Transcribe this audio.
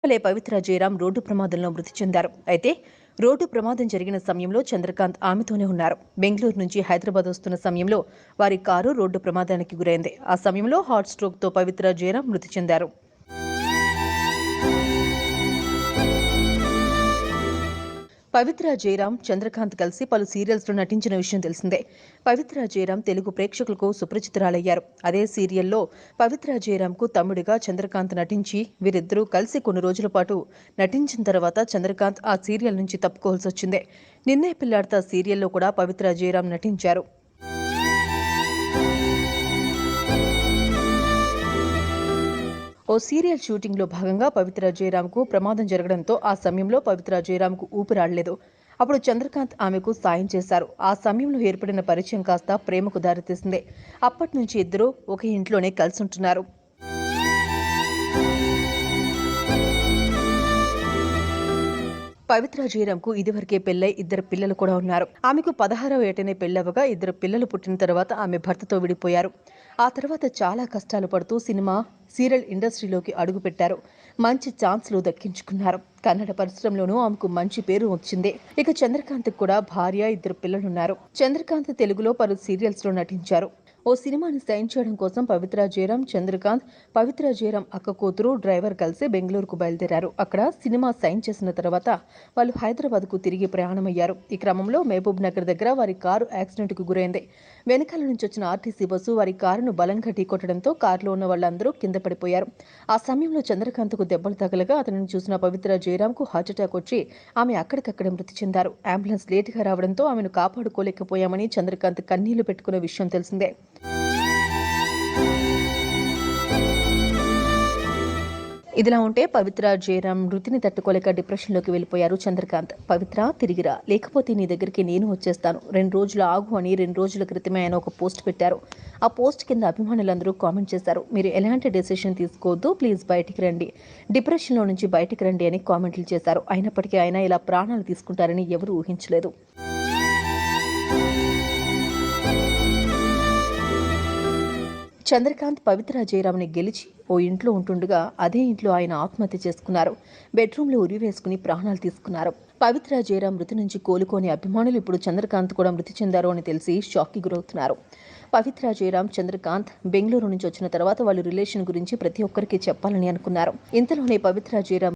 పవిత్ర Jayaram road ప్రమాదంలో మృతి చెందారు. అయితే రోడ్డు ప్రమాదం జరిగిన సమయంలో చంద్రకాంత్ ఆమెతోనే ఉన్నారు. బెంగళూరు నుంచి హైదరాబాద్ వస్తున్న సమయంలో వారి కారు రోడ్డు ప్రమాదానికి గురైంది. ఆ సమయంలో హార్ట్ స్ట్రోక్తో పవిత్ర జయరాం మృతి చెందారు. పవిత్ర జయరాం, చంద్రకాంత్ కలిసి పలు సీరియల్స్లో నటించిన విషయం తెలిసిందే. పవిత్ర జయరాం తెలుగు ప్రేక్షకులకు సుపరిచితురాలయ్యారు. అదే సీరియల్లో పవిత్ర జయరాంకు తమ్ముడిగా చంద్రకాంత్ నటించి వీరిద్దరూ కలిసి కొన్ని రోజుల పాటు నటించిన తర్వాత చంద్రకాంత్ ఆ సీరియల్ నుంచి తప్పుకోవాల్సి వచ్చింది. నిన్నే పిల్లాడతా సీరియల్లో కూడా పవిత్ర జయరాం నటించారు. ఓ సీరియల్ షూటింగ్లో భాగంగా పవిత్ర జయరాంకు ప్రమాదం జరగడంతో ఆ సమయంలో పవిత్ర జయరాంకు ఊపిరాడలేదు. అప్పుడు చంద్రకాంత్ ఆమెకు సాయం చేశారు. ఆ సమయంలో ఏర్పడిన పరిచయం కాస్త ప్రేమకు దారితీసింది. అప్పటి నుంచి ఇద్దరూ ఒకే ఇంట్లోనే కలిసుంటున్నారు. పవిత్ర జయరాంకు ఇదివరకే పెళ్లై ఇద్దరు పిల్లలు కూడా ఉన్నారు. ఆమెకు 16వ ఏటనే పెళ్లవగా ఇద్దరు పిల్లలు పుట్టిన తర్వాత ఆమె భర్తతో విడిపోయారు. ఆ తర్వాత చాలా కష్టాలు పడుతూ సీరియల్ ఇండస్ట్రీలోకి అడుగుపెట్టారు. మంచి ఛాన్స్లు దక్కించుకున్నారు. కన్నడ పరిశ్రమలోనూ ఆమెకు మంచి పేరు వచ్చింది. ఇక చంద్రకాంత్ కూడా భార్య, ఇద్దరు పిల్లలున్నారు. చంద్రకాంత్ తెలుగులో పలు సీరియల్స్లో నటించారు. ఓ సినిమాని సైన్ చేయడం కోసం పవిత్ర జయరాం, చంద్రకాంత్, పవిత్ర జయరాం అక్క కూతురు, డ్రైవర్ కలిసి బెంగళూరుకు బయలుదేరారు. అక్కడ సినిమా సైన్ చేసిన తర్వాత వాళ్ళు హైదరాబాద్కు తిరిగి ప్రయాణమయ్యారు. ఈ క్రమంలో మహబూబ్ నగర్ దగ్గర వారి కారు యాక్సిడెంట్కు గురైంది. వెనకాల నుంచి వచ్చిన ఆర్టీసీ బస్సు వారి కారును బలంగా ఢీకొట్టడంతో కారులో ఉన్న వాళ్ళందరూ కింద పడిపోయారు. ఆ సమయంలో చంద్రకాంత్కు దెబ్బలు తగలగా అతనిని చూసిన పవిత్ర జయరాంకు హార్ట్అటాక్ వచ్చి ఆమె అక్కడికక్కడే మృతి చెందారు. అంబులెన్స్ లేటుగా రావడంతో ఆమెను కాపాడుకోలేకపోయామని చంద్రకాంత్ కన్నీళ్లు పెట్టుకున్న విషయం తెలిసిందే. ఇదిలా ఉంటే పవిత్ర జయరాం మృతిని తట్టుకోలేక డిప్రెషన్లోకి వెళ్లిపోయారు చంద్రకాంత్. పవిత్ర తిరిగిరా, లేకపోతే నీ దగ్గరికి నేను వచ్చేస్తాను, 2 రోజులు ఆగు అని 2 రోజుల క్రితమే ఆయన ఒక పోస్ట్ పెట్టారు. ఆ పోస్ట్ కింద అభిమానులందరూ కామెంట్ చేశారు. మీరు ఎలాంటి డెసిషన్ తీసుకోవద్దు, ప్లీజ్ బయటికి రండి, డిప్రెషన్లో నుంచి బయటికి రండి అని కామెంట్లు చేశారు. అయినప్పటికీ ఆయన ఇలా ప్రాణాలు తీసుకుంటారని ఎవరూ ఊహించలేదు. చంద్రకాంత్ పవిత్ర జయరాంని గెలిచి ఓ ఇంట్లో ఉంటుండగా అదే ఇంట్లో ఆయన ఆత్మహత్య చేసుకున్నారు. బెడ్రూమ్లో ఉరివేసుకుని ప్రాణాలు తీసుకున్నారు. పవిత్ర జయరాం మృతి నుంచి కోలుకోని అభిమానులు ఇప్పుడు చంద్రకాంత్ కూడా మృతి చెందారు అని తెలిసి షాక్కి గురవుతున్నారు. పవిత్ర జయరాం, చంద్రకాంత్ బెంగళూరు నుంచి వచ్చిన తర్వాత వాళ్ళ రిలేషన్ గురించి ప్రతి ఒక్కరికి చెప్పాలని అనుకున్నారు. ఇంతలోనే పవిత్ర జయరాం